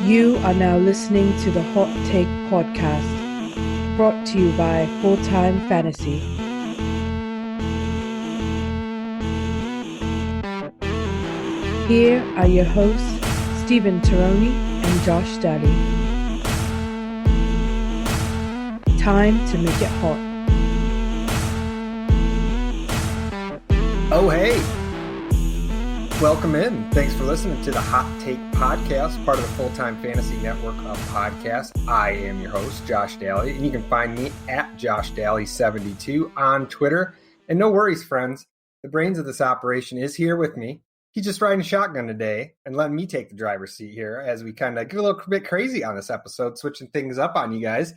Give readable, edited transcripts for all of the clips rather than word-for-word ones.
You are now listening to the Hot Take Podcast, brought to you by Full Time Fantasy. Here are your hosts, Stephen Taroni and Josh Daly. Time to make it hot. Oh, hey. Welcome in. Thanks for listening to the Hot Take Podcast, part of the Full Time Fantasy Network of podcasts. I am your host, Josh Daly, and you can find me at JoshDaly72 on Twitter. And no worries, friends. The brains of this operation is here with me. He's just riding shotgun today and letting me take the driver's seat here as we kind of get a little bit crazy on this episode, switching things up on you guys.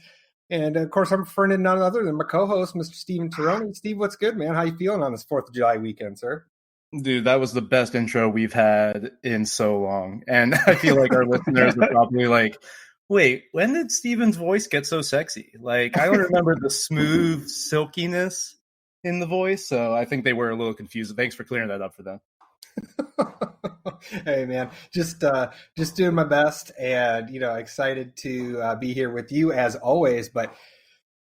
And, of course, I'm referring to none other than my co-host, Mr. Stephen Taroni. Steve, what's good, man? How you feeling on this 4th of July weekend, sir? Dude, that was the best intro we've had in so long. And I feel like our listeners are probably like, wait, when did Stephen's voice get so sexy? Like, I don't remember the smooth silkiness in the voice. So I think they were a little confused. Thanks for clearing that up for them. Hey man, just doing my best, and excited to be here with you as always. But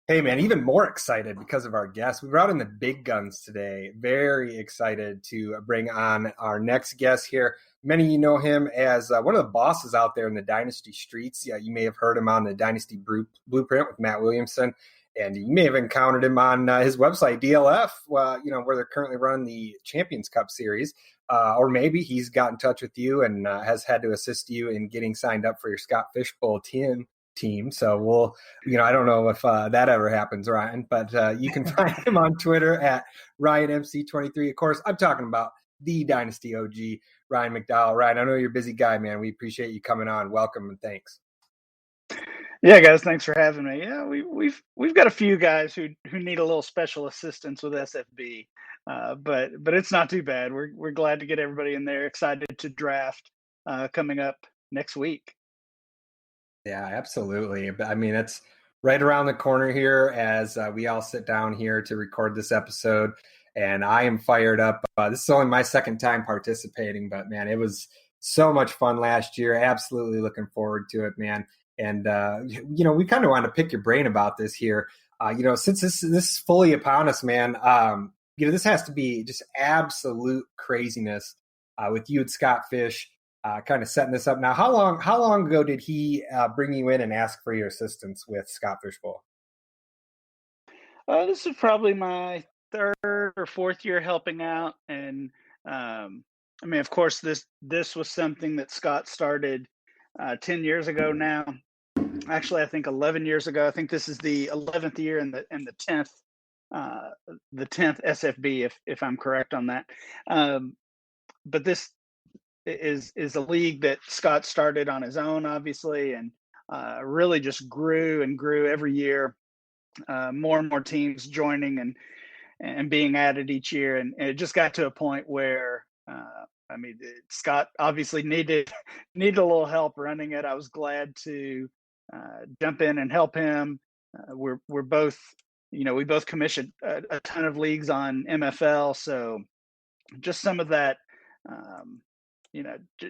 hey man, even more excited because of our guest. We brought in the big guns today. Very excited to bring on our next guest here. Many of you know him as one of the bosses out there in the Dynasty streets. Yeah, you may have heard him on the Dynasty Blueprint with Matt Williamson. And you may have encountered him on his website, DLF, where they're currently running the Champions Cup series. Or maybe he's got in touch with you and has had to assist you in getting signed up for your Scott Fishbowl team. So we'll, I don't know if that ever happens, Ryan, but you can find him on Twitter at RyanMC23. Of course, I'm talking about the Dynasty OG, Ryan McDowell. Ryan, I know you're a busy guy, man. We appreciate you coming on. Welcome and thanks. Yeah, guys, thanks for having me. Yeah, we've got a few guys who need a little special assistance with SFB, but it's not too bad. We're glad to get everybody in there. Excited to draft coming up next week. Yeah, absolutely. I mean, it's right around the corner here as we all sit down here to record this episode, and I am fired up. This is only my second time participating, but man, it was so much fun last year. Absolutely looking forward to it, man. And, we kind of want to pick your brain about this here. Since this is fully upon us, man, this has to be just absolute craziness with you and Scott Fish kind of setting this up. Now, how long ago did he bring you in and ask for your assistance with Scott Fishbowl? This is probably my 3rd or 4th year helping out. And, of course, this was something that Scott started 10 years ago now. Actually, I think 11 years ago. I think this is the 11th year and the 10th SFB, if I'm correct on that. But this is a league that Scott started on his own, obviously, and really just grew and grew every year. More and more teams joining and being added each year, and it just got to a point where Scott obviously needed a little help running it. I was glad to jump in and help him. We're both, we both commissioned a ton of leagues on MFL, so just some of that,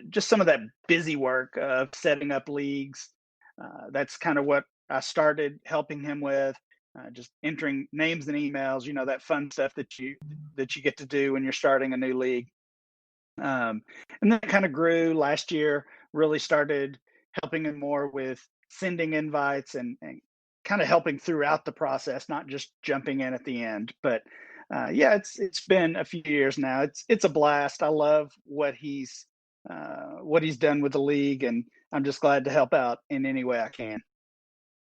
just some of that busy work of setting up leagues. That's kind of what I started helping him with. Just entering names and emails, that fun stuff that you get to do when you're starting a new league. And then it kind of grew last year, really started helping him more with sending invites and kind of helping throughout the process, not just jumping in at the end. But it's been a few years now. It's a blast. I love what he's done with the league, and I'm just glad to help out in any way I can.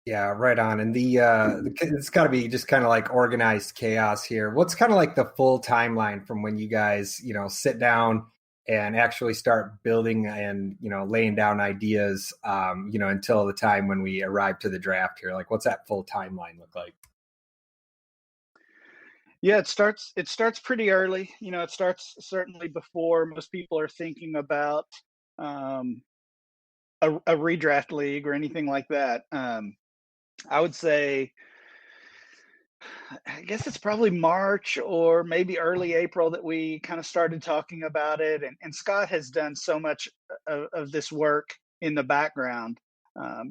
Yeah, right on. And it's got to be just kind of like organized chaos here. What's kind of like the full timeline from when you guys, sit down and actually start building and, laying down ideas, until the time when we arrive to the draft here? Like, what's that full timeline look like? Yeah, it starts pretty early. It starts certainly before most people are thinking about a redraft league or anything like that. I would say, I guess it's probably March or maybe early April that we kind of started talking about it. And Scott has done so much of this work in the background,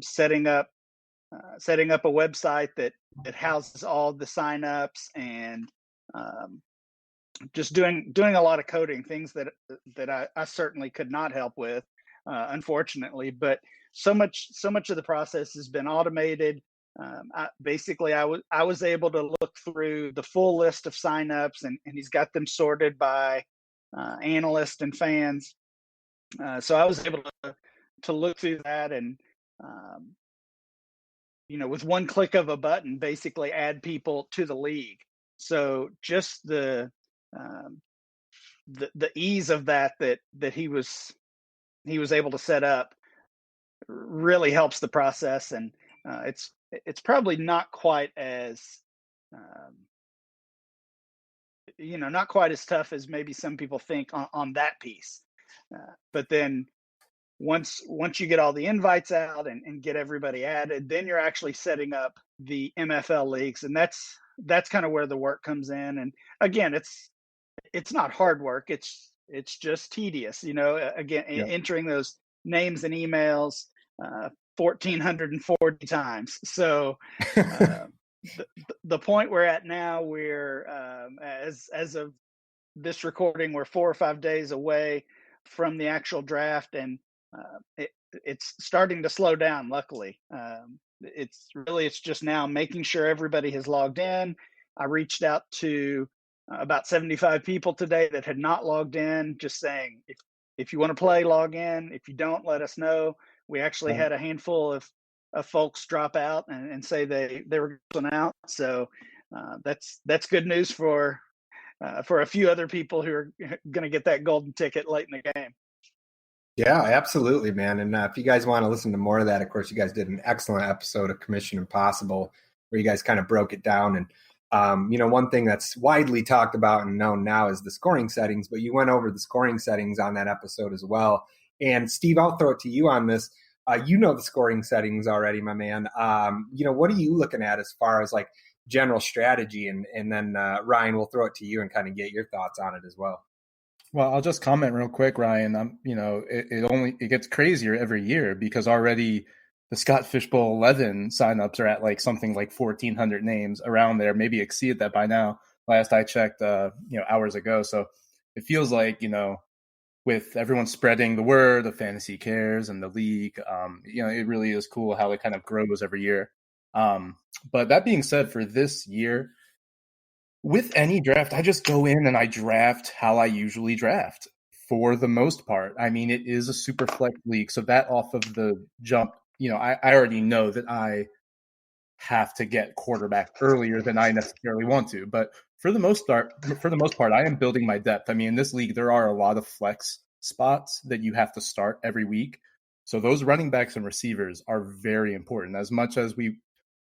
setting up a website that houses all the signups, and just doing a lot of coding, things that I certainly could not help with, unfortunately. But so much of the process has been automated. I was able to look through the full list of signups, and he's got them sorted by analysts and fans. So I was able to look through that, and with one click of a button, basically add people to the league. So just the ease of that he was able to set up really helps the process, and it's probably not quite as not quite as tough as maybe some people think on that piece. But then once you get all the invites out and get everybody added, then you're actually setting up the MFL leagues, and that's kind of where the work comes in. And again, it's not hard work. It's just tedious, again, entering those names and emails 1,440 times. So the point we're at now, we're as of this recording, we're 4 or 5 days away from the actual draft, and it's starting to slow down, luckily. It's just now making sure everybody has logged in. I reached out to about 75 people today that had not logged in, just saying, if you want to play, log in. If you don't, let us know. We actually had a handful of folks drop out and say they were going out. So that's good news for a few other people who are going to get that golden ticket late in the game. Yeah, absolutely, man. And if you guys want to listen to more of that, of course, you guys did an excellent episode of Commission Impossible where you guys kind of broke it down. And, one thing that's widely talked about and known now is the scoring settings, but you went over the scoring settings on that episode as well. And Steve, I'll throw it to you on this. The scoring settings already, my man. What are you looking at as far as like general strategy? And then Ryan, we'll throw it to you and kind of get your thoughts on it as well. Well, I'll just comment real quick, Ryan. It gets crazier every year because already the Scott Fishbowl 11 signups are at like something like 1,400 names around there, maybe exceed that by now. Last I checked, hours ago. So it feels like, with everyone spreading the word of Fantasy Cares and the league, it really is cool how it kind of grows every year. But that being said, for this year, with any draft, I just go in and I draft how I usually draft for the most part. I mean, it is a super flex league. So that off of the jump, I already know that I have to get quarterback earlier than I necessarily want to. But for the most part, I am building my depth. I mean, in this league, there are a lot of flex spots that you have to start every week. So those running backs and receivers are very important. As much as we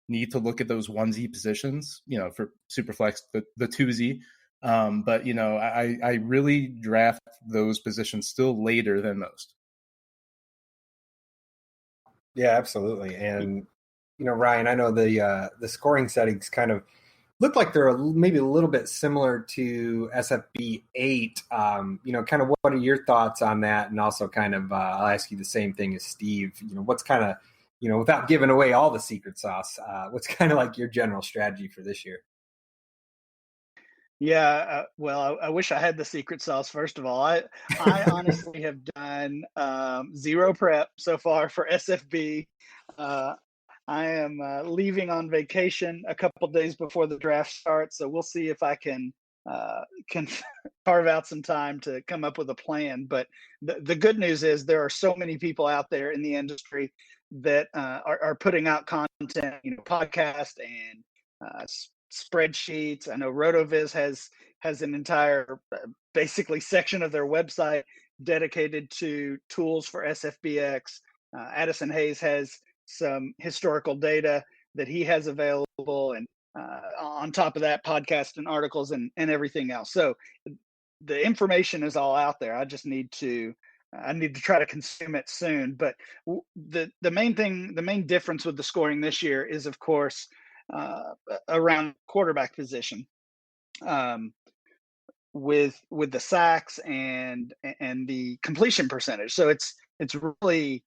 need to look at those 1Z positions, for Superflex, the 2Z. But, I really draft those positions still later than most. Yeah, absolutely. And, Ryan, I know the scoring settings kind of look like they're maybe a little bit similar to SFB8. Kind of what are your thoughts on that? And also kind of, I'll ask you the same thing as Steve, what's kind of, without giving away all the secret sauce, what's kind of like your general strategy for this year? Yeah, well, I wish I had the secret sauce. First of all, I honestly have done zero prep so far for SFB. I am leaving on vacation a couple days before the draft starts, so we'll see if I can carve out some time to come up with a plan. But the good news is there are so many people out there in the industry that are putting out content, podcast and spreadsheets. I know RotoViz has an entire basically section of their website dedicated to tools for SFBX. Addison Hayes has some historical data that he has available, and on top of that, podcasts and articles and everything else. So the information is all out there. I just need to try to consume it soon. But the main difference with the scoring this year is, of course, around quarterback position, with the sacks and the completion percentage. So it's really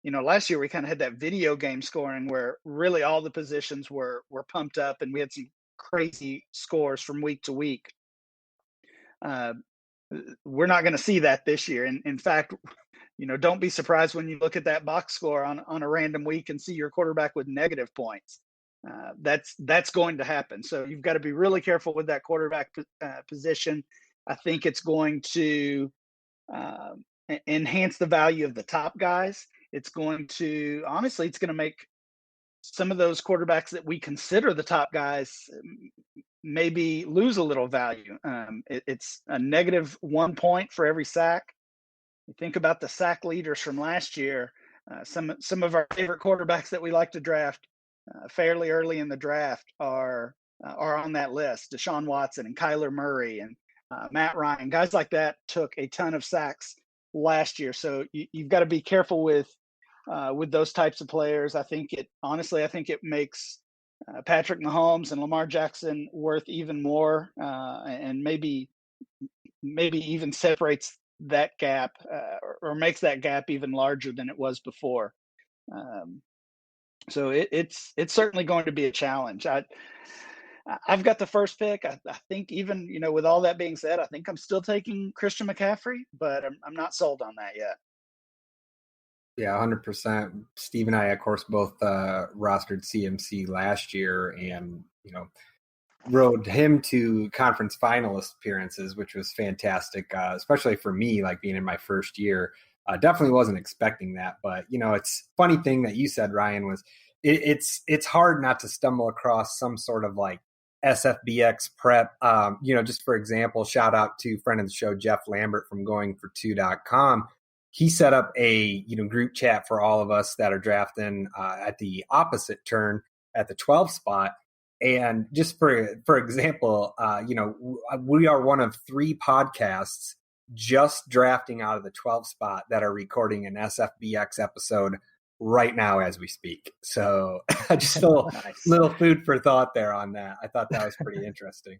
Last year we kind of had that video game scoring where really all the positions were pumped up, and we had some crazy scores from week to week. We're not going to see that this year. And in fact, don't be surprised when you look at that box score on a random week and see your quarterback with negative points. That's going to happen. So you've got to be really careful with that quarterback position. I think it's going to enhance the value of the top guys. It's going to make some of those quarterbacks that we consider the top guys maybe lose a little value. It's a negative 1 point for every sack. You think about the sack leaders from last year. Some of our favorite quarterbacks that we like to draft fairly early in the draft are on that list. Deshaun Watson and Kyler Murray and Matt Ryan, guys like that took a ton of sacks last year. So you've got to be careful with those types of players. I think it makes Patrick Mahomes and Lamar Jackson worth even more, and maybe even separates that gap or makes that gap even larger than it was before. So it's certainly going to be a challenge. I've got the first pick. I think even, with all that being said, I think I'm still taking Christian McCaffrey, but I'm not sold on that yet. Yeah, 100%. Steve and I, of course, both rostered CMC last year and, rode him to conference finalist appearances, which was fantastic, especially for me, like being in my first year. Definitely wasn't expecting that. But, it's funny thing that you said, Ryan, was it's hard not to stumble across some sort of like SFBX prep. Just for example, shout out to friend of the show, Jeff Lambert from goingfor2.com. He set up a group chat for all of us that are drafting at the opposite turn at the 12 spot. And just for example, we are one of 3 podcasts just drafting out of the 12 spot that are recording an SFBX episode right now as we speak. So I just feel nice. Little food for thought there on that. I thought that was pretty interesting.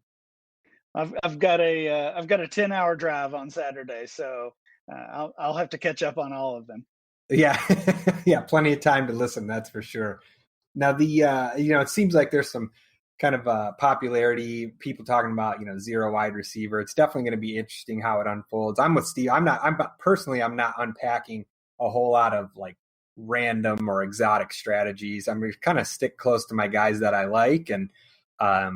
I've got a 10-hour drive on Saturday, so I'll have to catch up on all of them. Yeah, yeah, plenty of time to listen. That's for sure. Now it seems like there's some kind of popularity, people talking about, zero wide receiver. It's definitely going to be interesting how it unfolds. I'm with Steve. I'm not unpacking a whole lot of like random or exotic strategies. I'm going to kind of stick close to my guys that I like. And, but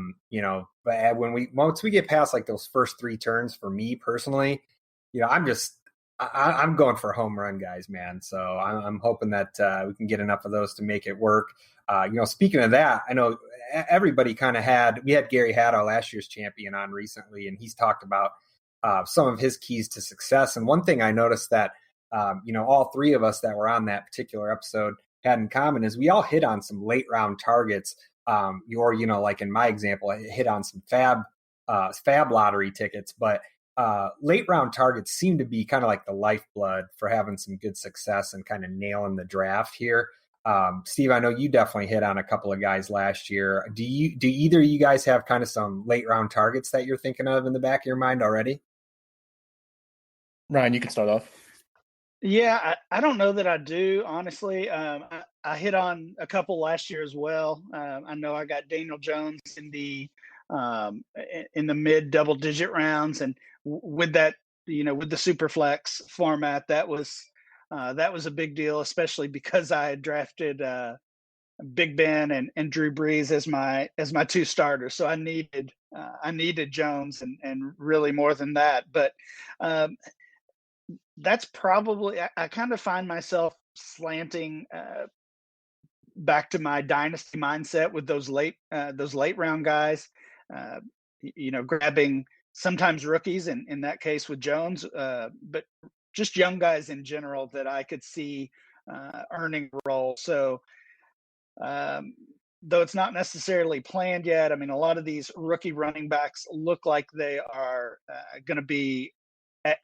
once we get past like those first 3 turns for me personally, I'm going for home run guys, man. So I'm hoping that we can get enough of those to make it work. Speaking of that, I know everybody we had Gary Haddow, last year's champion, on recently, and he's talked about some of his keys to success. And one thing I noticed that, all 3 of us that were on that particular episode had in common is we all hit on some late round targets. Like in my example, I hit on some fab lottery tickets, but late round targets seem to be kind of like the lifeblood for having some good success and kind of nailing the draft here. Steve, I know you definitely hit on a couple of guys last year. Do either of you guys have kind of some late round targets that you're thinking of in the back of your mind already? Ryan, you can start off. Yeah, I don't know that I do, honestly. I hit on a couple last year as well. I know I got Daniel Jones in the mid double digit rounds, and with that, with the super flex format, that was a big deal, especially because I had drafted Big Ben and Drew Brees as my 2 starters. So I needed Jones and really more than that. But that's probably, I kind of find myself slanting back to my dynasty mindset with those late round guys, grabbing sometimes rookies, and in that case with Jones, but just young guys in general that I could see earning a role. So though it's not necessarily planned yet, I mean, a lot of these rookie running backs look like they are going to be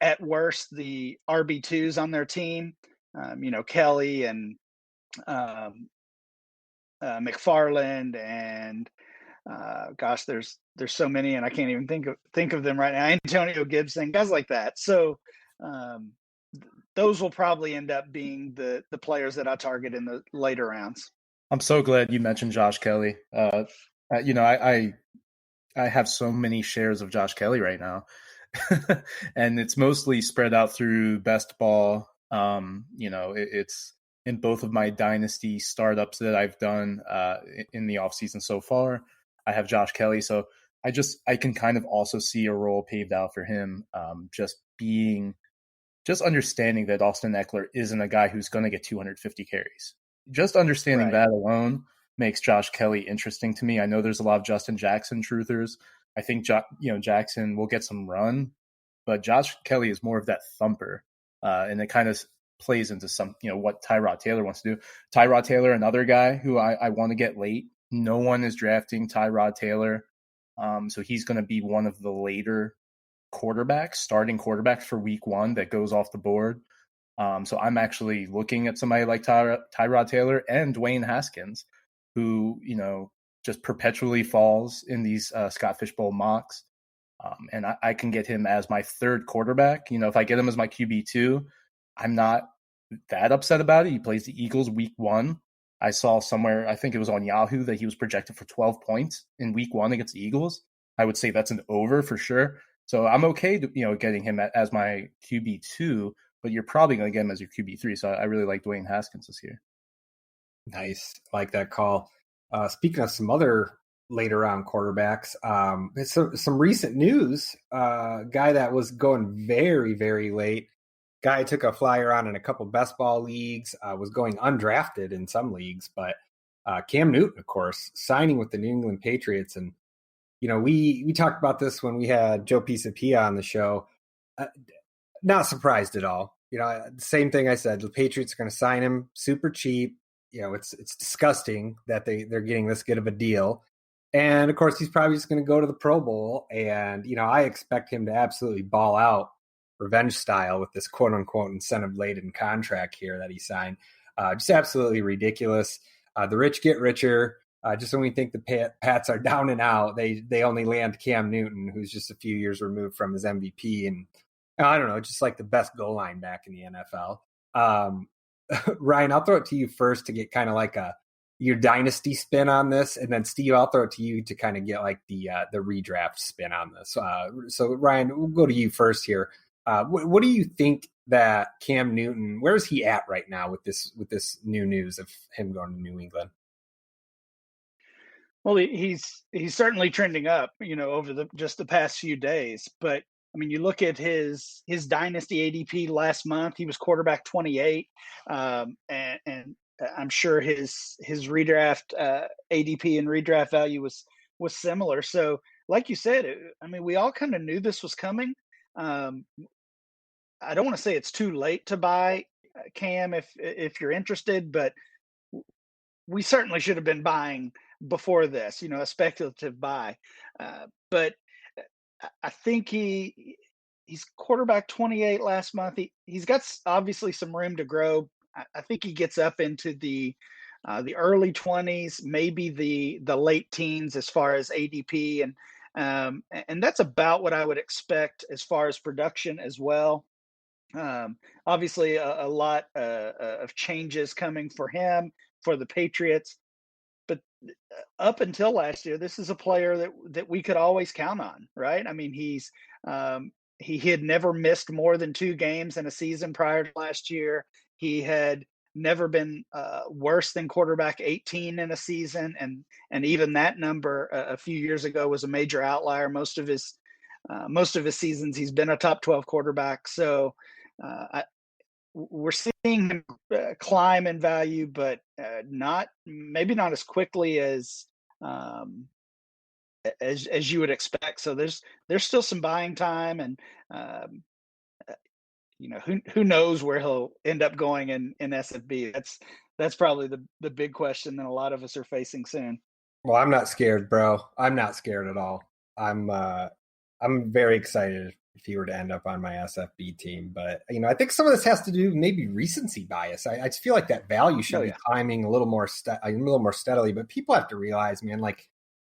at worst the RB2s on their team. Kelly and McFarland and there's so many, and I can't even think of them right now. Antonio Gibson, guys like that. So those will probably end up being the players that I target in the later rounds. I'm so glad you mentioned Josh Kelly. I have so many shares of Josh Kelly right now, and it's mostly spread out through best ball. It's in both of my dynasty startups that I've done in the offseason so far. I have Josh Kelly, so I can kind of also see a role paved out for him, just understanding that Austin Eckler isn't a guy who's going to get 250 carries. Just understanding that alone makes Josh Kelly interesting to me. I know there's a lot of Justin Jackson truthers. I think Jackson will get some run, but Josh Kelly is more of that thumper, and it kind of plays into some what Tyrod Taylor wants to do. Tyrod Taylor, another guy who I want to get late. No one is drafting Tyrod Taylor, so he's going to be one of the later starting quarterbacks for week 1 that goes off the board. So I'm actually looking at somebody like Tyrod Taylor and Dwayne Haskins, who, just perpetually falls in these Scott Fishbowl mocks. And I can get him as my third quarterback. If I get him as my QB2, I'm not that upset about it. He plays the Eagles week 1. I saw somewhere, I think it was on Yahoo, that he was projected for 12 points in week 1 against the Eagles. I would say that's an over for sure. So I'm okay getting him as my QB2, but you're probably going to get him as your QB3. So I really like Dwayne Haskins this year. Nice. I like that call. Speaking of some other later round quarterbacks, some recent news, guy that was going very, very late, guy took a flyer on in a couple best ball leagues, was going undrafted in some leagues, but Cam Newton, of course, signing with the New England Patriots. And, we talked about this when we had Joe Pisapia on the show. Not surprised at all. Same thing I said. The Patriots are going to sign him super cheap. It's disgusting that they're getting this good of a deal. And of course, he's probably just going to go to the Pro Bowl. And, I expect him to absolutely ball out revenge style with this quote unquote incentive laden contract here that he signed. Just absolutely ridiculous. The rich get richer. Just when we think the Pats are down and out, they only land Cam Newton, who's just a few years removed from his MVP. And I don't know, just like the best goal line back in the NFL. Ryan, I'll throw it to you first to get kind of like your dynasty spin on this, and then Steve, I'll throw it to you to kind of get like the redraft spin on this. So Ryan, we'll go to you first here. What do you think that Cam Newton? Where is he at right now with this new news of him going to New England? Well, he's certainly trending up, over the past few days, but. I mean, you look at his dynasty ADP last month; he was quarterback 28, and I'm sure his redraft ADP and redraft value was similar. So, like you said, we all kind of knew this was coming. I don't want to say it's too late to buy Cam if you're interested, but we certainly should have been buying before this. A speculative buy, but. I think he's quarterback 28 last month. He's got obviously some room to grow. I think he gets up into the early 20s, maybe the late teens as far as ADP, and that's about what I would expect as far as production as well. Obviously, a lot of changes coming for him, for the Patriots. But up until last year, this is a player that we could always count on, right? I mean, he had never missed more than 2 games in a season prior to last year. He had never been worse than quarterback 18 in a season, and even that number a few years ago was a major outlier. Most of his seasons, he's been a top 12 quarterback. So we're seeing him climb in value, but maybe not as quickly as you would expect. So there's still some buying time, and who knows where he'll end up going in SFB. That's probably the big question that a lot of us are facing soon. Well, I'm not scared, bro. I'm not scared at all. I'm very excited if he were to end up on my SFB team. But, I think some of this has to do with maybe recency bias. I just feel like that value should be climbing a little more steadily. But people have to realize, man,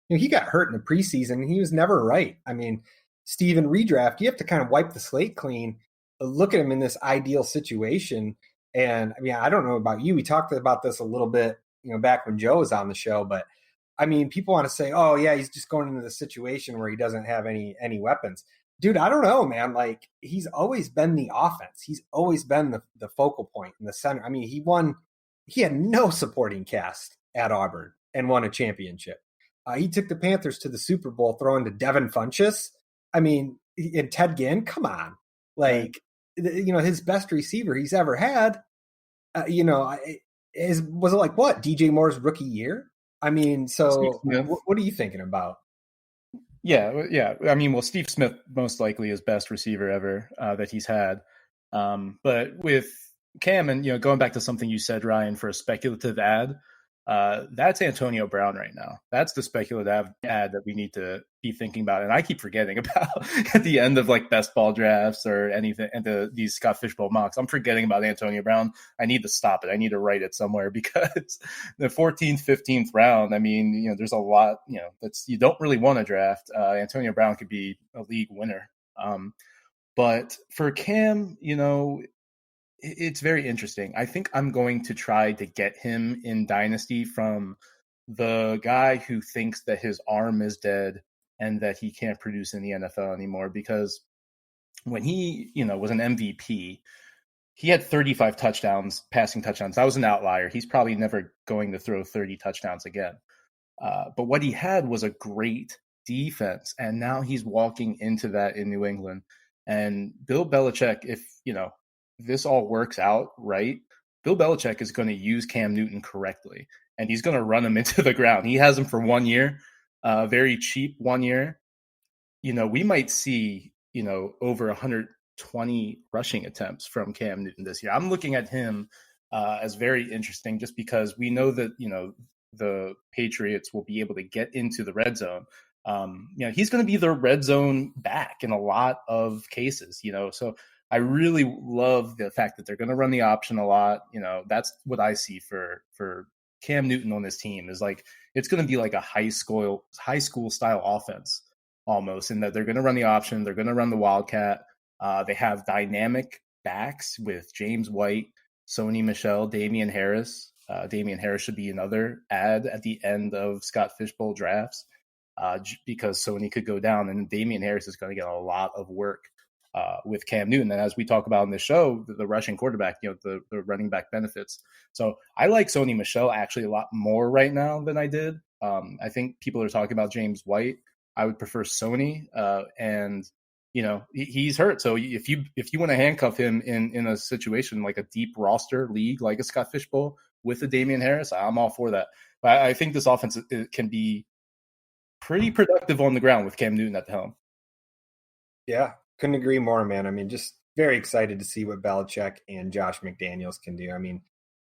he got hurt in the preseason and he was never right. I mean, Steve, in redraft, you have to kind of wipe the slate clean. look at him in this ideal situation. And I mean, I don't know about you. We talked about this a little bit, back when Joe was on the show, but I mean, people want to say, oh yeah, he's just going into the situation where he doesn't have any weapons. Dude, I don't know, man. Like, he's always been the offense. He's always been the focal point in the center. I mean, he had no supporting cast at Auburn and won a championship. He took the Panthers to the Super Bowl throwing to Devin Funchess. I mean, and Ted Ginn, come on. Like, his best receiver he's ever had, was it like what? DJ Moore's rookie year? I mean, so what are you thinking about? Yeah. I mean, well, Steve Smith most likely is best receiver ever that he's had. But with Cam and, going back to something you said, Ryan, for a speculative ad, that's Antonio Brown right now. That's the speculative ad that we need to be thinking about. And I keep forgetting about at the end of like best ball drafts or anything and these Scott Fishbowl mocks. I'm forgetting about Antonio Brown. I need to stop it. I need to write it somewhere because the 14th, 15th round, I mean, there's a lot, that's you don't really want to draft. Antonio Brown could be a league winner. But for Cam, it's very interesting. I think I'm going to try to get him in Dynasty from the guy who thinks that his arm is dead and that he can't produce in the NFL anymore. Because when he, was an MVP, he had 35 touchdowns, passing touchdowns. That was an outlier. He's probably never going to throw 30 touchdowns again. But what he had was a great defense. And now he's walking into that in New England. And Bill Belichick, if, this all works out right, Bill Belichick is going to use Cam Newton correctly, and he's going to run him into the ground. He has him for 1 year, very cheap 1 year. We might see, over 120 rushing attempts from Cam Newton this year. I'm looking at him as very interesting just because we know that, the Patriots will be able to get into the red zone. He's going to be the red zone back in a lot of cases, so I really love the fact that they're going to run the option a lot. That's what I see for Cam Newton on this team is like, it's going to be like a high school style offense almost, in that they're going to run the option. They're going to run the Wildcat. They have dynamic backs with James White, Sony Michel, Damian Harris. Damian Harris should be another ad at the end of Scott Fishbowl drafts because Sony could go down, and Damian Harris is going to get a lot of work with Cam Newton. And as we talk about in the show, the rushing quarterback, the running back benefits. So I like Sony Michel actually a lot more right now than I did. I think people are talking about James White. I would prefer Sony. And he's hurt. So if you want to handcuff him in a situation like a deep roster league, like a Scott Fishbowl with a Damian Harris, I'm all for that. But I think this offense can be pretty productive on the ground with Cam Newton at the helm. Yeah. Couldn't agree more, man. I mean, just very excited to see what Belichick and Josh McDaniels can do. I mean,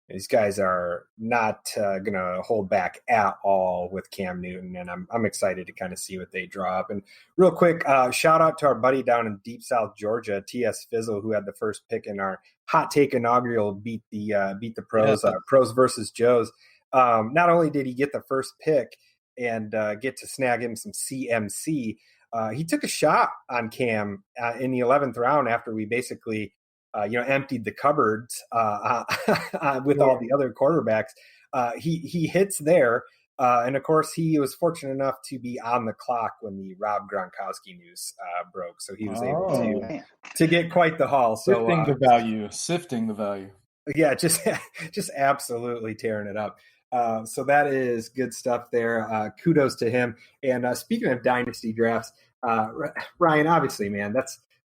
these guys are not going to hold back at all with Cam Newton, and I'm excited to kind of see what they draw up. And real quick, shout out to our buddy down in Deep South Georgia, TS Fizzle, who had the first pick in our hot take inaugural beat the pros, pros versus Joes. Not only did he get the first pick and get to snag him some CMC, he took a shot on Cam in the 11th round after we basically, emptied the cupboards with all the other quarterbacks. He hits there. And of course, he was fortunate enough to be on the clock when the Rob Gronkowski news broke. So he was able to get quite the haul. So Sifting the value. Yeah, just absolutely tearing it up. So that is good stuff there. Kudos to him. And speaking of dynasty drafts, Ryan, obviously, man,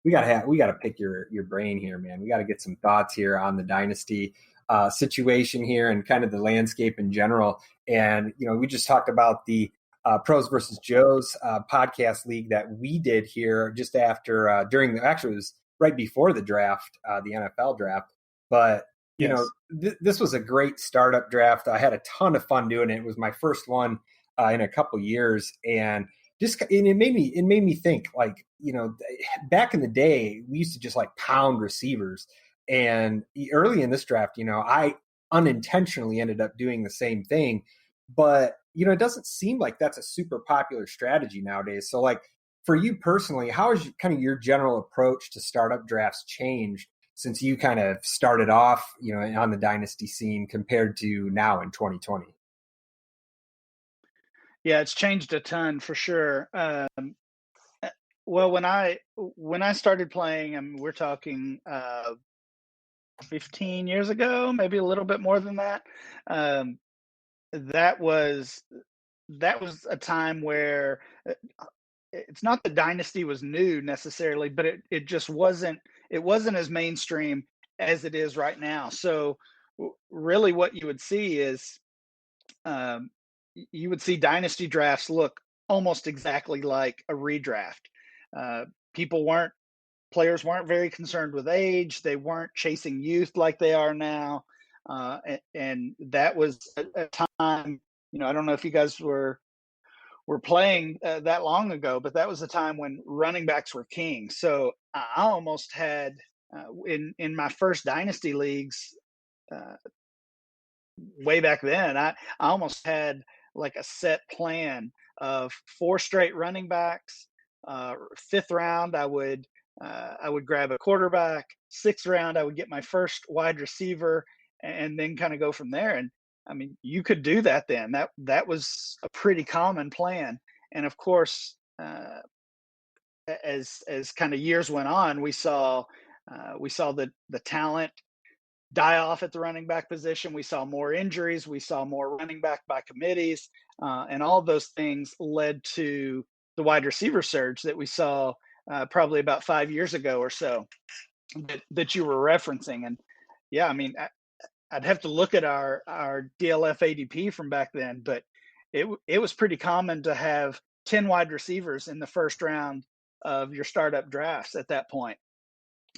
we gotta pick your brain here, man. We gotta get some thoughts here on the dynasty situation here and kind of the landscape in general. And we just talked about the Pros versus Joes podcast league that we did here just after actually it was right before the draft, the NFL draft. But this was a great startup draft. I had a ton of fun doing it. It was my first one in a couple years, and it made me think, like, back in the day, we used to just like pound receivers. And early in this draft, I unintentionally ended up doing the same thing. But, it doesn't seem like that's a super popular strategy nowadays. So, like, for you personally, how has kind of your general approach to startup drafts changed since you kind of started off, on the Dynasty scene compared to now in 2020? Yeah, it's changed a ton for sure. Well, when I started playing, I mean, we're talking 15 years ago, maybe a little bit more than that. Um, that was a time where it's not that Dynasty was new necessarily, but it just wasn't as mainstream as it is right now. So really, what you would see is um, you would see Dynasty drafts look almost exactly like a redraft. Uh, people weren't Players weren't very concerned with age. They weren't chasing youth like they are now. And that was a time, I don't know if you guys were playing that long ago, but that was a time when running backs were king. So I almost had in my first Dynasty leagues uh, way back then, I almost had like a set plan of 4 straight running backs. Fifth round, I would grab a quarterback. Sixth round, I would get my first wide receiver, and then kind of go from there. And I mean, you could do that then. That was a pretty common plan. And of course, as kind of years went on, we saw the talent die off at the running back position. We saw more injuries. We saw more running back by committees, and all of those things led to the wide receiver surge that we saw probably about 5 years ago or so that you were referencing. And yeah, I mean, I'd have to look at our DLF ADP from back then, but it was pretty common to have 10 wide receivers in the first round of your startup drafts at that point.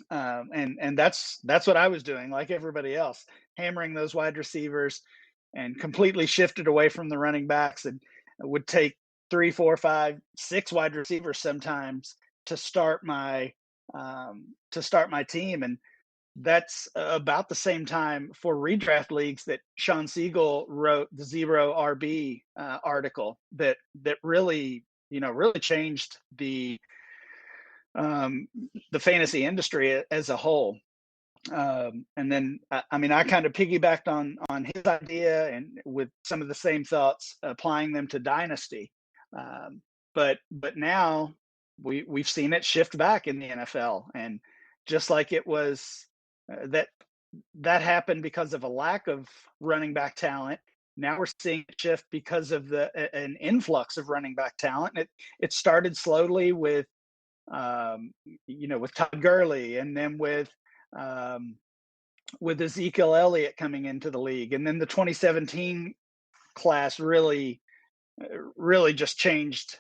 And that's what I was doing, like everybody else, hammering those wide receivers, and completely shifted away from the running backs, and would take 3, 4, 5, 6 wide receivers sometimes to start my team. And that's about the same time for redraft leagues that Sean Siegel wrote the Zero RB article that really changed the fantasy industry as a whole. And then I mean, I kind of piggybacked on his idea, and with some of the same thoughts, applying them to Dynasty. But now we've seen it shift back in the NFL, and just like it was that happened because of a lack of running back talent. Now we're seeing it shift because of an influx of running back talent. It started slowly with with Todd Gurley, and then with Ezekiel Elliott coming into the league, and then the 2017 class really just changed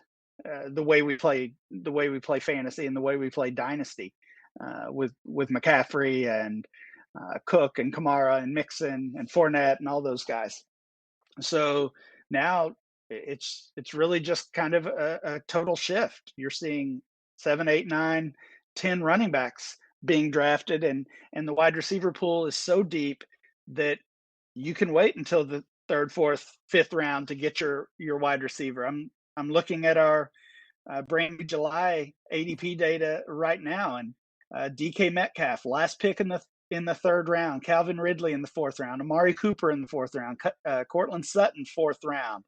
the way we play fantasy and the way we play Dynasty, with McCaffrey and Cook and Kamara and Mixon and Fournette and all those guys. So now it's really just kind of a total shift. You're seeing 7, 8, 9, 10 running backs being drafted, and the wide receiver pool is so deep that you can wait until the 3rd, 4th, 5th round to get your wide receiver. I'm looking at our brand new July ADP data right now, and DK Metcalf, last pick in the 3rd round, Calvin Ridley in the 4th round, Amari Cooper in the 4th round, Cortland Sutton 4th round.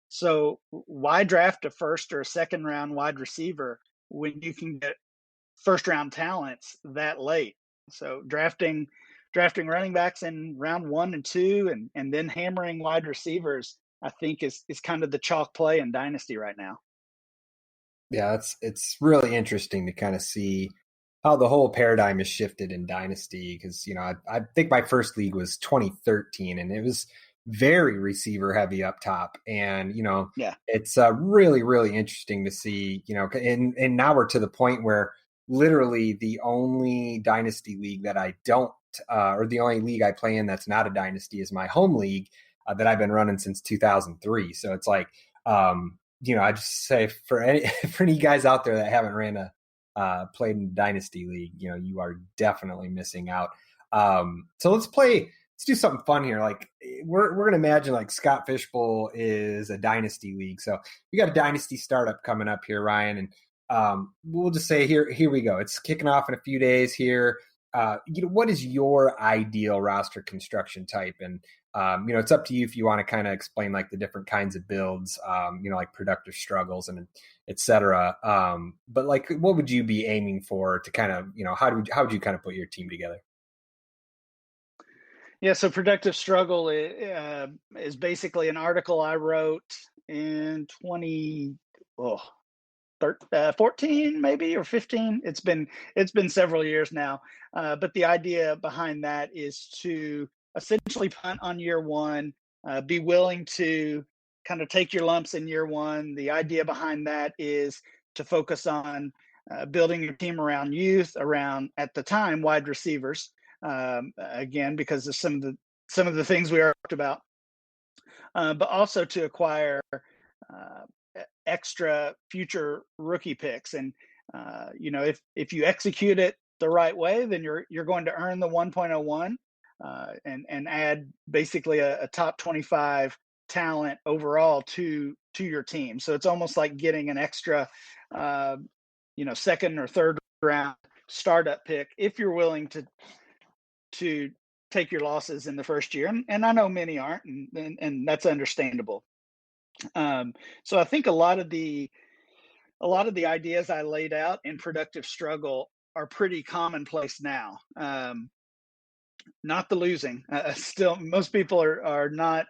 So why draft a 1st or a 2nd round wide receiver when you can get 1st round talents that late? So drafting running backs in round 1 and 2, and then hammering wide receivers, I think is kind of the chalk play in Dynasty right now. Yeah, it's really interesting to kind of see how the whole paradigm has shifted in Dynasty, because I think my first league was 2013, and it was very receiver heavy up top, and yeah, it's really, really interesting to see, and now we're to the point where literally the only Dynasty league that I don't or the only league I play in that's not a Dynasty is my home league that I've been running since 2003. So it's like I just say for any guys out there that haven't ran played in Dynasty league, you are definitely missing out. So let's do something fun here. Like we're going to imagine like Scott Fishbowl is a Dynasty league. So we got a Dynasty startup coming up here, Ryan, and we'll just say here we go. It's kicking off in a few days here. What is your ideal roster construction type? And it's up to you if you want to kind of explain like the different kinds of builds, like productive struggles and et cetera. But like, what would you be aiming for to kind of, how would you kind of put your team together? Yeah, so productive struggle is basically an article I wrote in 14 maybe or 15. It's been several years now, but the idea behind that is to essentially punt on year one, be willing to kind of take your lumps in year one. The idea behind that is to focus on building your team around youth, around, at the time, wide receivers. Again, because of some of the things we talked about, but also to acquire extra future rookie picks. And if you execute it the right way, then you're going to earn the 1.01 and add basically a top 25 talent overall to your team. So it's almost like getting an extra second or third round startup pick if you're willing to take your losses in the first year. And I know many aren't, and that's understandable. So I think a lot of the ideas I laid out in productive struggle are pretty commonplace now. Not the losing. Still, most people are not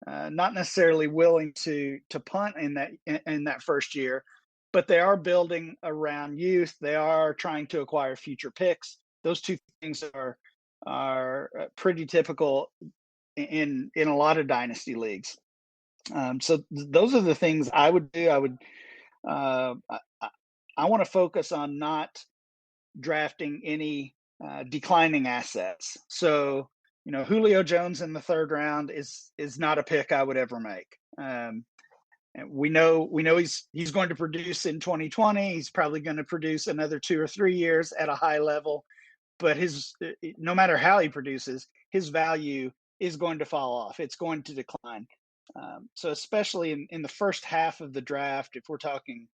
necessarily willing to punt in that first year, but they are building around youth. They are trying to acquire future picks. Those two things are pretty typical in a lot of dynasty leagues. So those are the things I would do. I want to focus on not drafting any declining assets. So, Julio Jones in the third round is not a pick I would ever make. And we know he's going to produce in 2020. He's probably going to produce another 2 or 3 years at a high level. But no matter how he produces, his value is going to fall off. It's going to decline. So especially in the first half of the draft, if we're talking,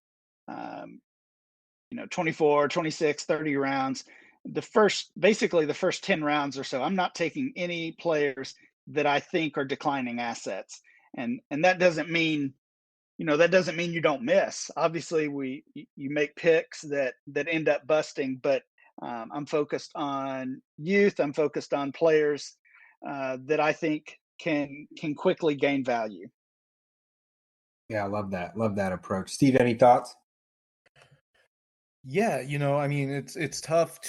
24, 26, 30 rounds, the first 10 rounds or so, I'm not taking any players that I think are declining assets. And that doesn't mean, you don't miss. Obviously you make picks that end up busting, but I'm focused on youth. I'm focused on players that I think can quickly gain value. Yeah, I love that. Love that approach. Steve, any thoughts? Yeah, I mean, it's tough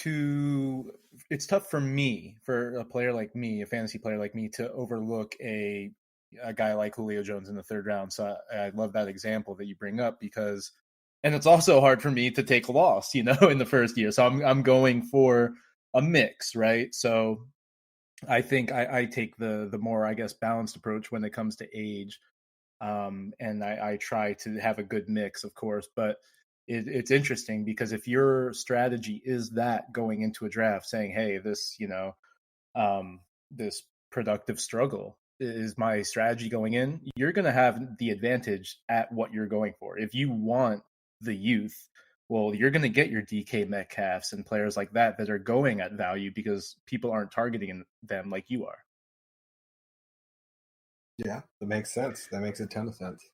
for me, for a player like me, a fantasy player like me, to overlook a guy like Julio Jones in the third round. So I love that example that you bring up, and it's also hard for me to take a loss, in the first year. So I'm going for a mix, right? So I think I take the more, I guess, balanced approach when it comes to age. And I try to have a good mix, of course, but it's interesting because if your strategy is that going into a draft saying, hey, this productive struggle is my strategy going in, you're going to have the advantage at what you're going for. If you want the youth, well, you're going to get your DK Metcalfs and players like that are going at value because people aren't targeting them like you are. Yeah, that makes sense. That makes a ton of sense.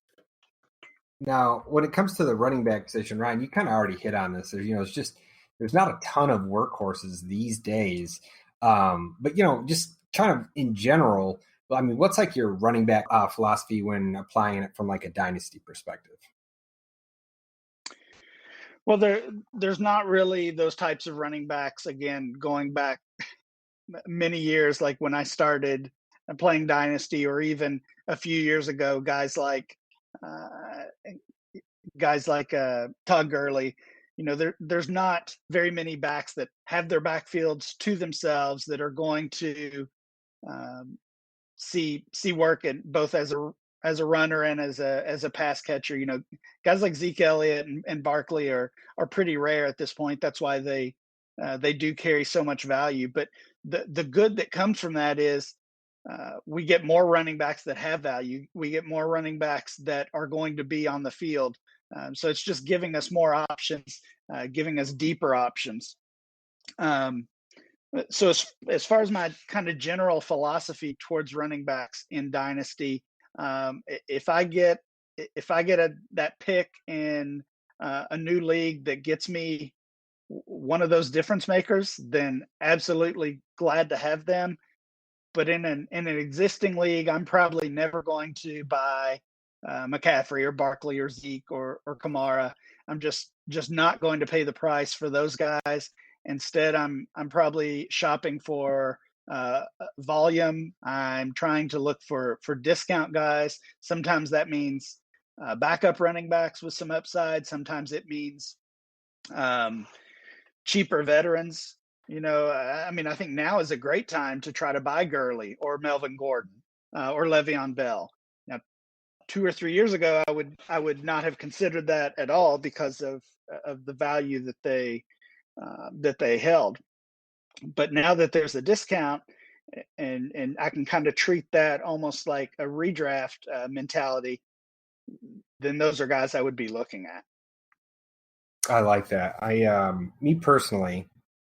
Now, when it comes to the running back position, Ryan, you kind of already hit on this. There's not a ton of workhorses these days. But just kind of in general, I mean, what's like your running back philosophy when applying it from like a dynasty perspective? Well, there's not really those types of running backs. Again, going back many years, like when I started playing dynasty, or even a few years ago, guys like Todd Gurley. There's not very many backs that have their backfields to themselves that are going to see work in both as a runner and as a pass catcher. Guys like Zeke Elliott and Barkley are pretty rare at this point. That's why they do carry so much value. But the good that comes from that is we get more running backs that have value. We get more running backs that are going to be on the field So it's just giving us more options, giving us deeper options. So as far as my kind of general philosophy towards running backs in Dynasty, if I get that pick in a new league that gets me one of those difference makers, then absolutely glad to have them. But in an existing league, I'm probably never going to buy McCaffrey or Barkley or Zeke or Kamara. I'm just not going to pay the price for those guys. Instead, I'm probably shopping for volume. I'm trying to look for discount guys. Sometimes that means backup running backs with some upside. Sometimes it means cheaper veterans. I mean, I think now is a great time to try to buy Gurley or Melvin Gordon or Le'Veon Bell. Now, 2 or 3 years ago, I would not have considered that at all because of the value that they held. But now that there's a discount, and I can kind of treat that almost like a redraft mentality, then those are guys I would be looking at. I like that. Me personally,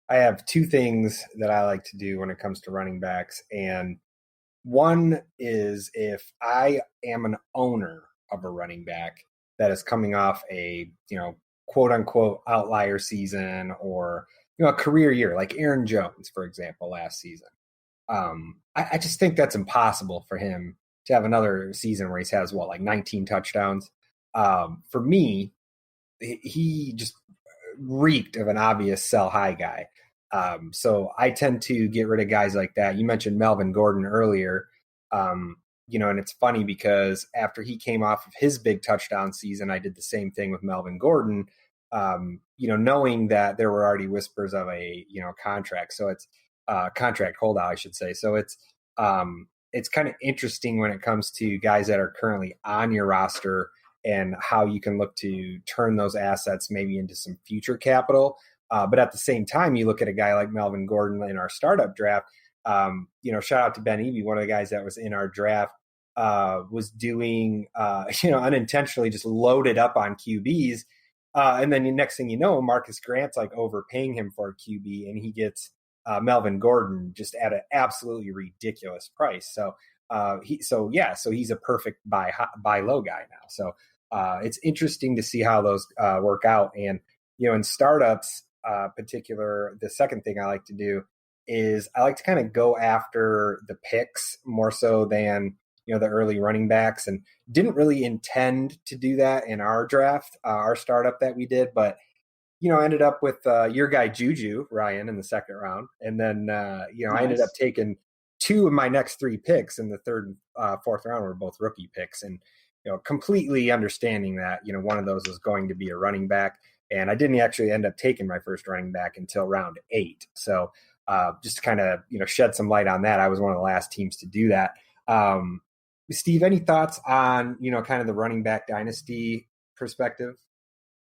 I have 2 things that I like to do when it comes to running backs. And one is if I am an owner of a running back that is coming off a, quote unquote outlier season or, a career year, like Aaron Jones, for example, last season. I just think that's impossible for him to have another season where he has 19 touchdowns. For me, he just reeked of an obvious sell high guy. So I tend to get rid of guys like that. You mentioned Melvin Gordon earlier, and it's funny because after he came off of his big touchdown season, I did the same thing with Melvin Gordon, knowing that there were already whispers of a, contract. So it's contract holdout, I should say. So it's kind of interesting when it comes to guys that are currently on your roster and how you can look to turn those assets maybe into some future capital. But at the same time, you look at a guy like Melvin Gordon in our startup draft. Shout out to Ben Eby, one of the guys that was in our draft, was doing, unintentionally just loaded up on QBs. And then the next thing you know, Marcus Grant's overpaying him for a QB, and he gets Melvin Gordon just at an absolutely ridiculous price. So he's a perfect buy low guy now. So it's interesting to see how those work out. And, in startups, particular, the second thing I like to do is I like to kind of go after the picks more so than, the early running backs, and didn't really intend to do that in our draft, our startup that we did, but, I ended up with your guy Juju, Ryan, in the second round. And then, nice. I ended up taking 2 of my next 3 picks in the third and fourth round were both rookie picks, and, completely understanding that, one of those was going to be a running back. And I didn't actually end up taking my first running back until round 8. So just to kind of, shed some light on that, I was one of the last teams to do that. Steve, any thoughts on, kind of the running back dynasty perspective?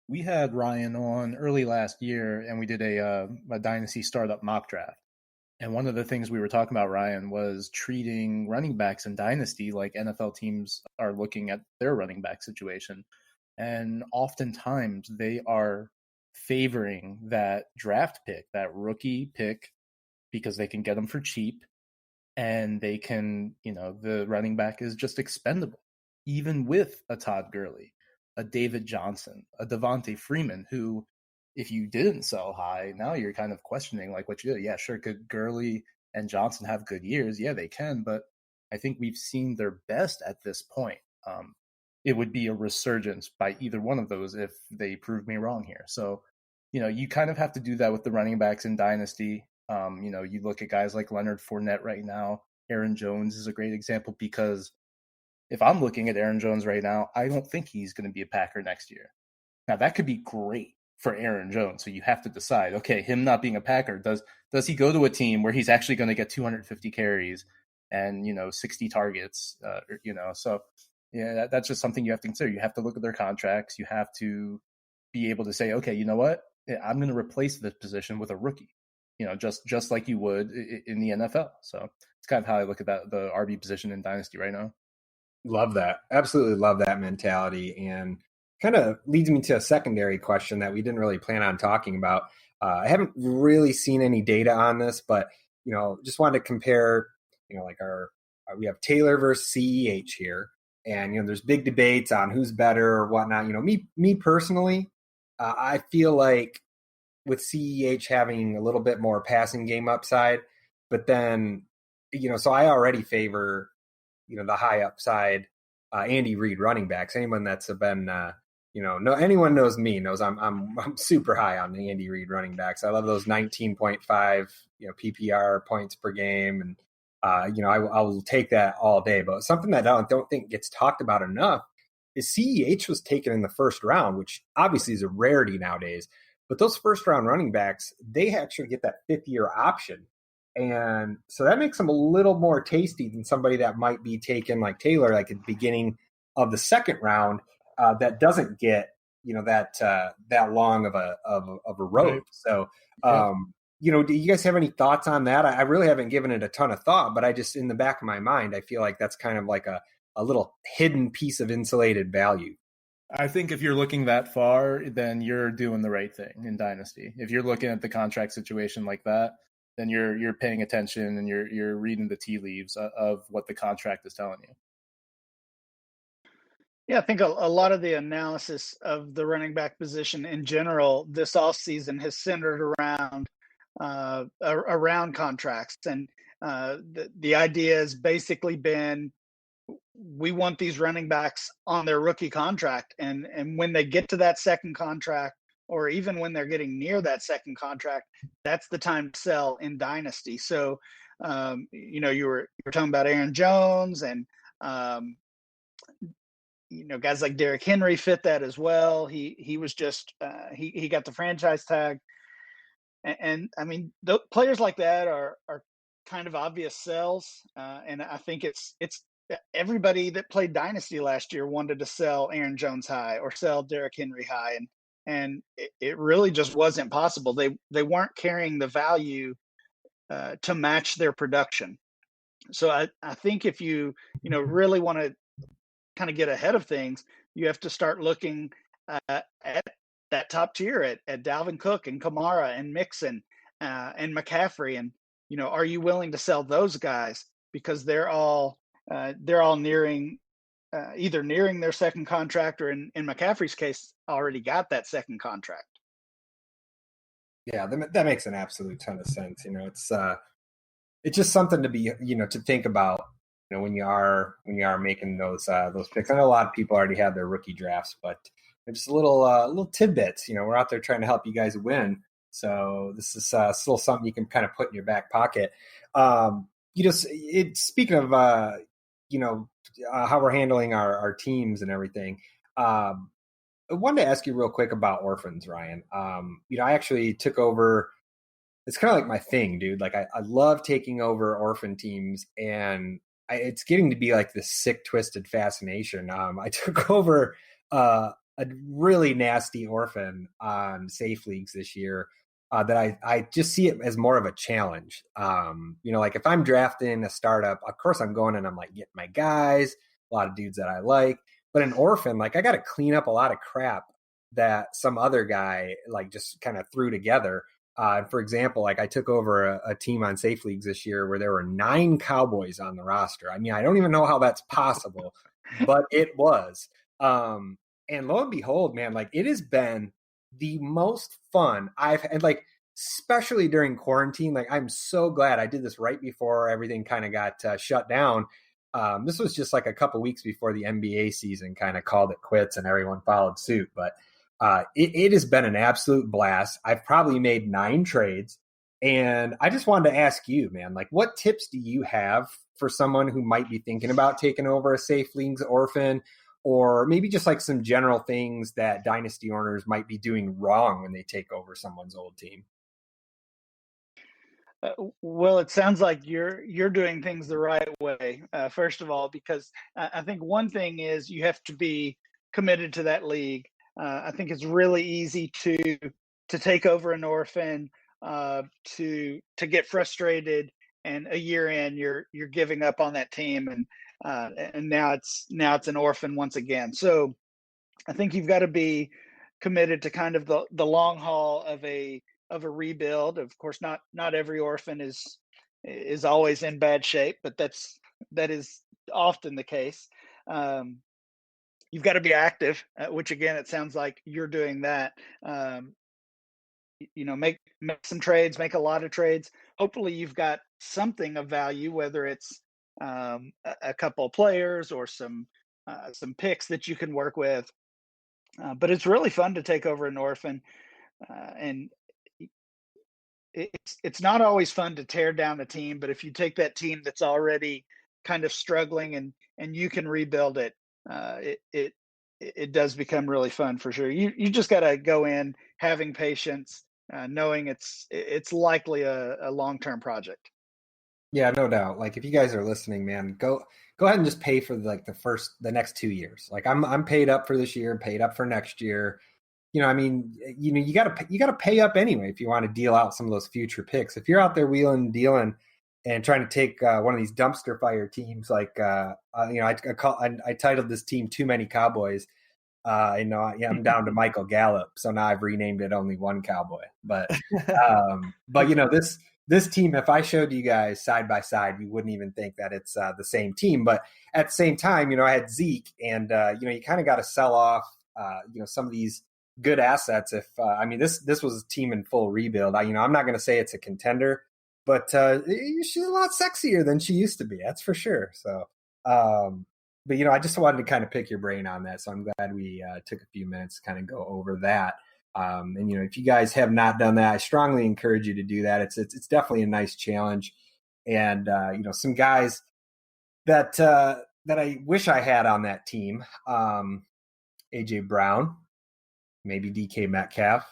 We had Ryan on early last year, and we did a dynasty startup mock draft. And one of the things we were talking about, Ryan, was treating running backs in dynasty like NFL teams are looking at their running back situation. And oftentimes they are favoring that draft pick, that rookie pick, because they can get them for cheap. And they can, the running back is just expendable, even with a Todd Gurley, a David Johnson, a Devontae Freeman, who, if you didn't sell high, now you're kind of questioning what you did. Yeah, sure, could Gurley and Johnson have good years? Yeah, they can, but I think we've seen their best at this point. It would be a resurgence by either one of those if they prove me wrong here. So, you kind of have to do that with the running backs in Dynasty. You look at guys like Leonard Fournette right now. Aaron Jones is a great example, because if I'm looking at Aaron Jones right now, I don't think he's going to be a Packer next year. Now, that could be great for Aaron Jones. So you have to decide, okay, him not being a Packer, does he go to a team where he's actually going to get 250 carries and, 60 targets, so yeah, that's just something you have to consider. You have to look at their contracts. You have to be able to say, okay, you know what? I'm going to replace this position with a rookie, just like you would in the NFL. So it's kind of how I look at the RB position in Dynasty right now. Love that. Absolutely love that mentality. And, kind of leads me to a secondary question that we didn't really plan on talking about. I haven't really seen any data on this, but just wanted to compare. Like we have Taylor versus CEH here, and there's big debates on who's better or whatnot. Me personally, I feel like with CEH having a little bit more passing game upside, but then so I already favor the high upside Andy Reid running backs. Anyone that's been anyone knows me knows I'm super high on the Andy Reid running backs. I love those 19.5 PPR points per game, and I will take that all day. But something that I don't think gets talked about enough is CEH was taken in the first round, which obviously is a rarity nowadays. But those first round running backs, they actually get that 5th-year option. And so that makes them a little more tasty than somebody that might be taken like Taylor, like at the beginning of the second round, that doesn't get that long of a road. Right. So do you guys have any thoughts on that? I really haven't given it a ton of thought, but I just in the back of my mind, I feel like that's kind of like a little hidden piece of insulated value. I think if you're looking that far, then you're doing the right thing in Dynasty. If you're looking at the contract situation like that, then you're paying attention and you're reading the tea leaves of what the contract is telling you. Yeah, I think a lot of the analysis of the running back position in general this offseason has centered around contracts. And the idea has basically been, we want these running backs on their rookie contract. And when they get to that second contract, or even when they're getting near that second contract, that's the time to sell in Dynasty. So, you were talking about Aaron Jones and, guys like Derrick Henry fit that as well. He was just, he got the franchise tag. And I mean, players like that are kind of obvious sells. And I think it's everybody that played Dynasty last year wanted to sell Aaron Jones high or sell Derrick Henry high. And it really just wasn't possible. They weren't carrying the value to match their production. So I think if you really want to kind of get ahead of things, you have to start looking at that top tier at Dalvin Cook and Kamara and Mixon and McCaffrey. And are you willing to sell those guys because they're all nearing either nearing their second contract, or in McCaffrey's case, already got that second contract. Yeah, that makes an absolute ton of sense. It's just something to be, to think about, when you are making those picks. I know a lot of people already have their rookie drafts, but just little tidbits. We're out there trying to help you guys win. So this is still something you can kind of put in your back pocket. Speaking of how we're handling our teams and everything. I wanted to ask you real quick about orphans, Ryan. I actually took over. It's kind of like my thing, dude. Like I love taking over orphan teams, and it's getting to be like this sick, twisted fascination. I took over a really nasty orphan on Safe Leagues this year. That I just see it as more of a challenge. Like if I'm drafting a startup, of course I'm going and I'm like getting my guys, a lot of dudes that I like. But an orphan, like I got to clean up a lot of crap that some other guy like just kind of threw together. For example, like I took over a team on Safe Leagues this year where there were 9 Cowboys on the roster. I mean, I don't even know how that's possible, but it was. And lo and behold, man, like it has been the most fun I've had, like, especially during quarantine. Like, I'm so glad I did this right before everything kind of got shut down. This was just like a couple weeks before the NBA season kind of called it quits and everyone followed suit. But it has been an absolute blast. I've probably made 9 trades. And I just wanted to ask you, man, like, what tips do you have for someone who might be thinking about taking over a Safe Leagues orphan? Or maybe just like some general things that Dynasty owners might be doing wrong when they take over someone's old team. Well, it sounds like you're doing things the right way. First of all, because I think one thing is you have to be committed to that league. I think it's really easy to take over an orphan, to get frustrated, and a year in you're giving up on that team, and now it's an orphan once again. So I think you've got to be committed to kind of the long haul of a rebuild. Of course, not every orphan is always in bad shape, but that is often the case. You've got to be active, which again, it sounds like you're doing that. Make some trades, make a lot of trades. Hopefully, you've got something of value, whether it's a couple of players or some picks that you can work with. But it's really fun to take over an orphan, and it's not always fun to tear down a team. But if you take that team that's already kind of struggling and you can rebuild it, it does become really fun for sure. You just got to go in having patience, knowing it's likely a long-term project. Yeah, no doubt. Like if you guys are listening, man, go ahead and just pay for the next 2 years. Like I'm paid up for this year and paid up for next year. You gotta pay up anyway if you want to deal out some of those future picks. If you're out there wheeling and dealing and trying to take one of these dumpster fire teams, like I titled this team "Too Many Cowboys." I'm down to Michael Gallup, so now I've renamed it only One Cowboy. But this team, if I showed you guys side by side, you wouldn't even think that it's the same team. But at the same time, I had Zeke, and you kind of got to sell off some of these good assets. If this was a team in full rebuild. I'm not going to say it's a contender, but she's a lot sexier than she used to be. That's for sure. So, but I just wanted to kind of pick your brain on that. So I'm glad we took a few minutes to kind of go over that. And if you guys have not done that, I strongly encourage you to do that. It's definitely a nice challenge, and some guys that I wish I had on that team. AJ Brown, maybe DK Metcalf,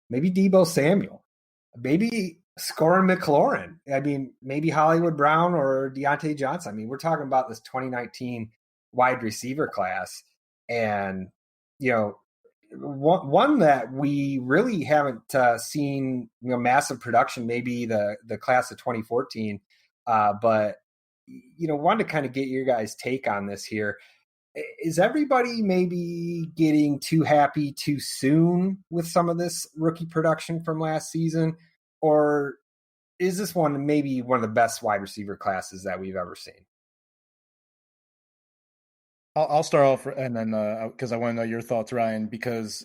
maybe Deebo Samuel, maybe Scorin McLaurin. Maybe Hollywood Brown or Deontay Johnson. We're talking about this 2019 wide receiver class, and one that we really haven't seen massive production, maybe the class of 2014, but wanted to kind of get your guys' take on this here. Is everybody maybe getting too happy too soon with some of this rookie production from last season, or is this one maybe one of the best wide receiver classes that we've ever seen? I'll start off, and then because I want to know your thoughts, Ryan, because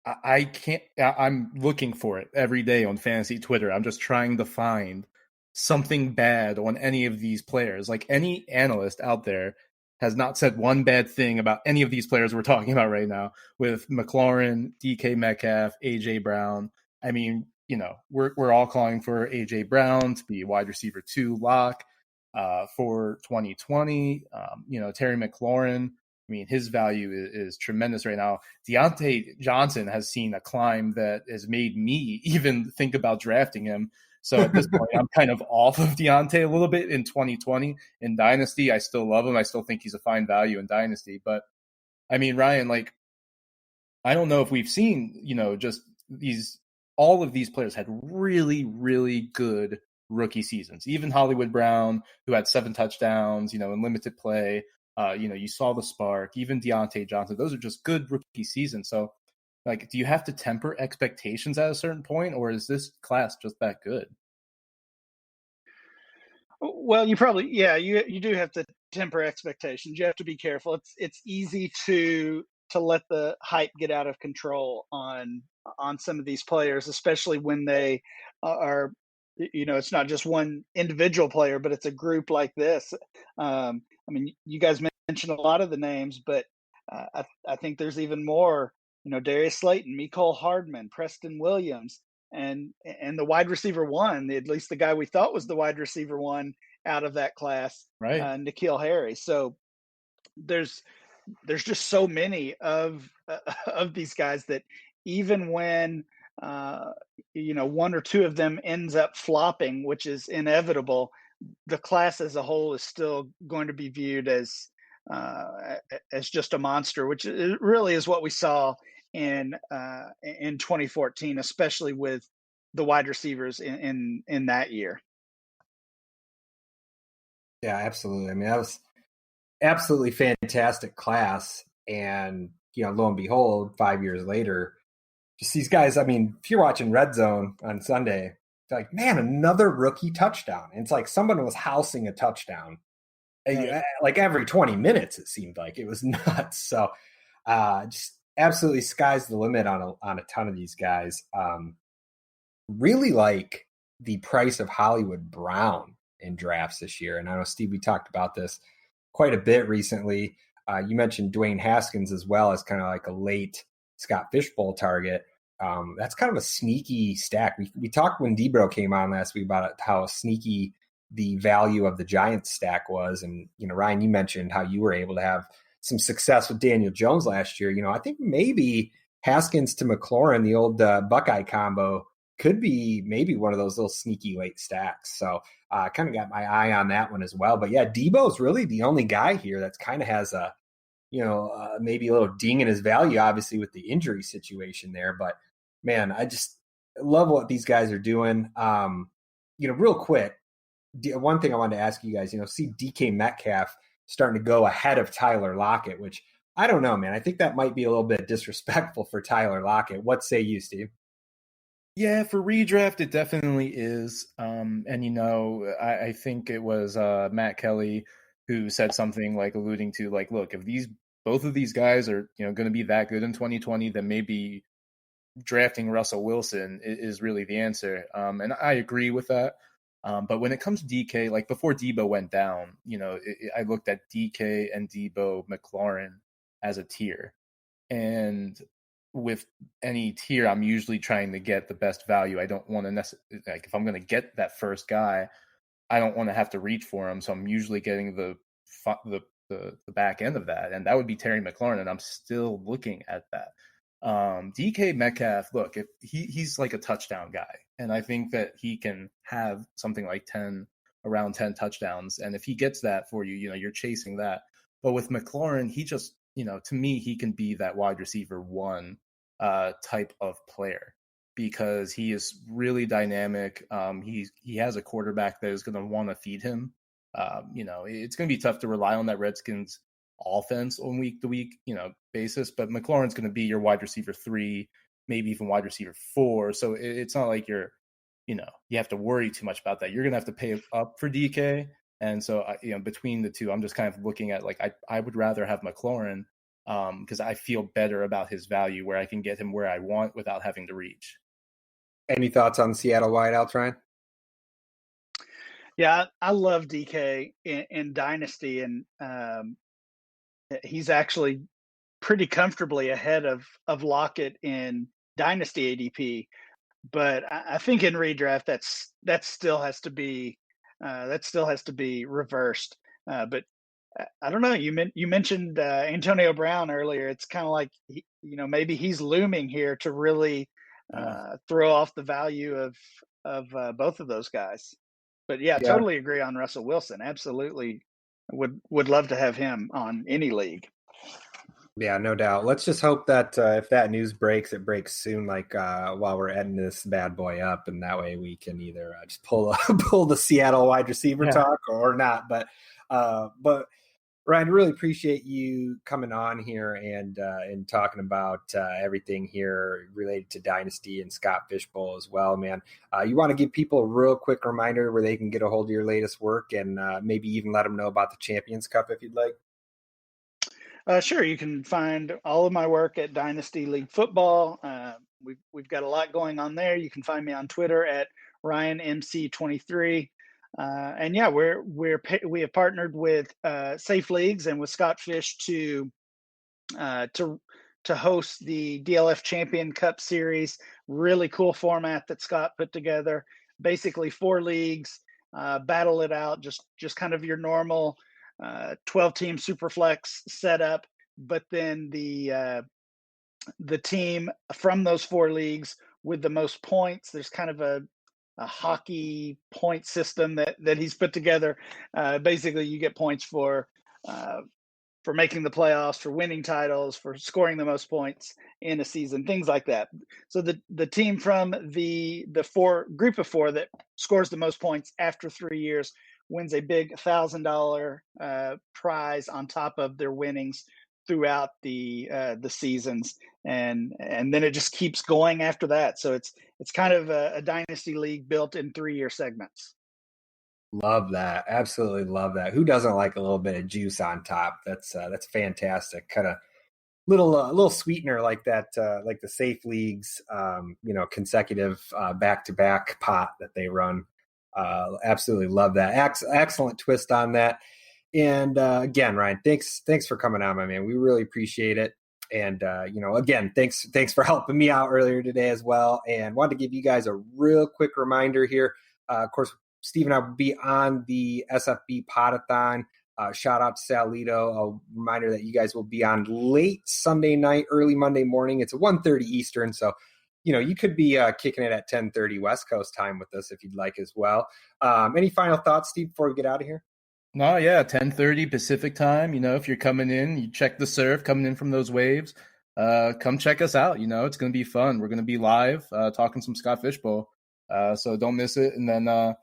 I can't. I'm looking for it every day on fantasy Twitter. I'm just trying to find something bad on any of these players. Like, any analyst out there has not said one bad thing about any of these players we're talking about right now, with McLaurin, DK Metcalf, AJ Brown. We're all calling for AJ Brown to be wide receiver 2 lock for 2020. Terry McLaurin, his value is tremendous right now. Deontay Johnson has seen a climb that has made me even think about drafting him. So at this point, I'm kind of off of Deontay a little bit in 2020. In Dynasty, I still love him. I still think he's a fine value in Dynasty. But, Ryan, I don't know if we've seen, just all of these players had really, really good rookie seasons. Even Hollywood Brown, who had 7 touchdowns, in limited play. You saw the spark. Even Deontay Johnson. Those are just good rookie seasons. So, do you have to temper expectations at a certain point, or is this class just that good? Well, you probably, you do have to temper expectations. You have to be careful. It's easy to let the hype get out of control on some of these players, especially when they are, it's not just one individual player, but it's a group like this. You guys mentioned a lot of the names, but I think there's even more. Darius Slayton, Mecole Hardman, Preston Williams, and the wide receiver 1, at least the guy we thought was the wide receiver 1 out of that class, right? N'Keal Harry. So there's just so many of these guys that even when 1 or 2 of them ends up flopping, which is inevitable, the class as a whole is still going to be viewed as just a monster, which really is what we saw in 2014, especially with the wide receivers in that year. Yeah, absolutely. That was absolutely fantastic class, and lo and behold, 5 years later, just these guys. I mean, if you're watching Red Zone on Sunday, it's like, man, another rookie touchdown. And it's like someone was housing a touchdown. Right. Like every 20 minutes, it seemed like it was nuts. So just absolutely sky's the limit on a ton of these guys. Really like the price of Hollywood Brown in drafts this year. And I know, Steve, we talked about this quite a bit recently. You mentioned Dwayne Haskins as well as kind of like a late Scott Fishbowl target. That's kind of a sneaky stack. We talked when Debro came on last week about how sneaky the value of the Giants stack was. And, Ryan, you mentioned how you were able to have some success with Daniel Jones last year. I think maybe Haskins to McLaurin, the old Buckeye combo, could be maybe one of those little sneaky late stacks. So I kind of got my eye on that one as well. But yeah, Debo's really the only guy here that's kind of has a, maybe a little ding in his value, obviously with the injury situation there. But man, I just love what these guys are doing. Real quick, one thing I wanted to ask you guys, see DK Metcalf starting to go ahead of Tyler Lockett, which I don't know, man. I think that might be a little bit disrespectful for Tyler Lockett. What say you, Steve? Yeah, for redraft, it definitely is. And, I think it was Matt Kelly who said something like alluding to like, look, if both of these guys are, going to be that good in 2020, then maybe drafting Russell Wilson is really the answer. And I agree with that. But when it comes to DK, like before Debo went down, I looked at DK and Debo McLaurin as a tier. And with any tier, I'm usually trying to get the best value. I don't want to necessarily, like, if I'm going to get that first guy, I don't want to have to reach for him. So I'm usually getting the back end of that. And that would be Terry McLaurin. And I'm still looking at that. DK Metcalf, look, if he's like a touchdown guy, and I think that he can have something like around 10 touchdowns. And if he gets that for you, you're chasing that. But with McLaurin, he just, to me, he can be that wide receiver one type of player because he is really dynamic. He has a quarterback that is going to want to feed him. It's going to be tough to rely on that Redskins offense on week to week, basis, but McLaurin's going to be your wide receiver 3, maybe even wide receiver 4. So it's not like you have to worry too much about that. You're going to have to pay up for DK. And so, between the two, I'm just kind of looking at like, I would rather have McLaurin because I feel better about his value where I can get him where I want without having to reach. Any thoughts on Seattle wideouts, Ryan? Yeah, I love DK in Dynasty, and he's actually pretty comfortably ahead of Lockett in Dynasty ADP. But I think in redraft that still has to be reversed. But I don't know. You mentioned Antonio Brown earlier. It's kind of like maybe he's looming here to really throw off the value of both of those guys. But yeah, totally agree on Russell Wilson. Absolutely, would love to have him on any league. Yeah, no doubt. Let's just hope that if that news breaks, it breaks soon, like while we're editing this bad boy up, and that way we can either just pull the Seattle wide receiver talk or not. But Ryan, really appreciate you coming on here and talking about everything here related to Dynasty and Scott Fishbowl as well, man. You want to give people a real quick reminder where they can get a hold of your latest work and maybe even let them know about the Champions Cup if you'd like? Sure. You can find all of my work at Dynasty League Football. We've got a lot going on there. You can find me on Twitter at RyanMC23. And yeah, we have partnered with Safe Leagues and with Scott Fish to host the DLF Champion Cup Series. Really cool format that Scott put together. Basically 4 leagues, battle it out, just kind of your normal 12-team Superflex setup, but then the team from those 4 leagues with the most points. There's kind of a hockey point system that he's put together. Basically, you get points for making the playoffs, for winning titles, for scoring the most points in a season, things like that. So the team from the group of 4 that scores the most points after 3 years wins a big $1,000 prize on top of their winnings throughout the seasons, and then it just keeps going after that. So it's kind of a dynasty league built in 3-year segments. Love that. Absolutely love that. Who doesn't like a little bit of juice on top? That's fantastic. Kind of little sweetener like that, like the safe leagues, consecutive back-to-back pot that they run. Absolutely love that. Excellent twist on that. And again, Ryan, thanks for coming on, my man. We really appreciate it. And again, thanks for helping me out earlier today as well. And wanted to give you guys a real quick reminder here. Of course, Steve and I will be on the SFB Podathon. Shout out to Salito. A reminder that you guys will be on late Sunday night, early Monday morning. It's 1:30 Eastern, so you could be kicking it at 10:30 West Coast time with us if you'd like as well. Any final thoughts, Steve, before we get out of here? No, yeah, 10:30 Pacific time. If you're coming in, you check the surf coming in from those waves. Come check us out. It's going to be fun. We're going to be live talking some Scott Fishbowl. So don't miss it. And then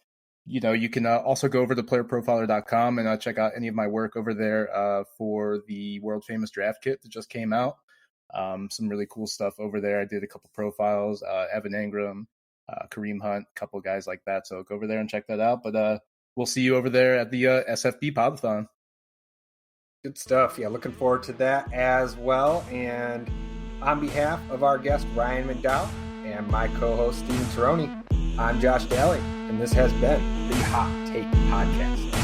you can also go over to playerprofiler.com and check out any of my work over there for the world famous draft kit that just came out. Some really cool stuff over there. I did a couple profiles, Evan Engram, Kareem Hunt, a couple guys like that. So go over there and check that out. But we'll see you over there at the SFB Podathon. Good stuff. Yeah, looking forward to that as well. And on behalf of our guest, Ryan McDowell, and my co-host, Steven Cerrone, I'm Josh Daly, and this has been the Hot Take Podcast.